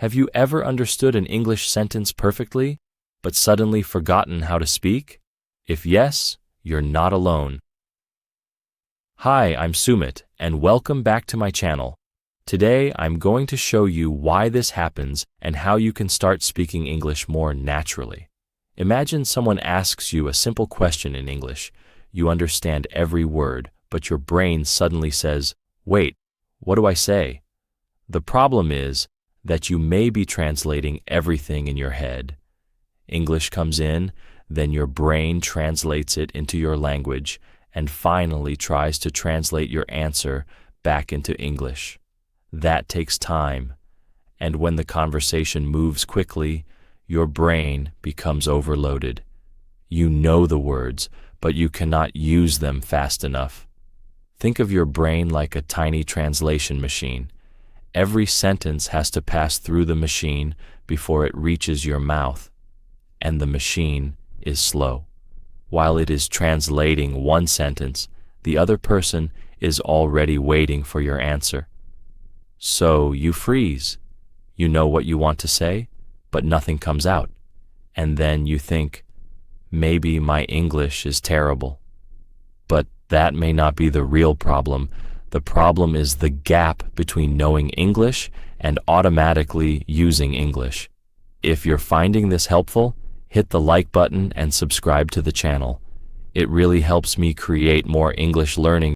Have you ever understood an English sentence perfectly, but suddenly forgotten how to speak? If yes, you're not alone. Hi, I'm Sumit, and welcome back to my channel. Today, I'm going to show you why this happens and how you can start speaking English more naturally. Imagine someone asks you a simple question in English. You understand every word, but your brain suddenly says, "Wait, what do I say?" The problem is that you may be translating everything in your head. English comes in, then your brain translates it into your language, and finally tries to translate your answer back into English. That takes time, and when the conversation moves quickly, your brain becomes overloaded. You know the words, but you cannot use them fast enough. Think of your brain like a tiny translation machine. Every sentence has to pass through the machine before it reaches your mouth, and the machine is slow. While it is translating one sentence, the other person is already waiting for your answer. So you freeze. You know what you want to say, but nothing comes out. And then you think, maybe my English is terrible. But that may not be the real problem. The problem is the gap between knowing English and automatically using English. If you're finding this helpful, hit the like button and subscribe to the channel. It really helps me create more English learning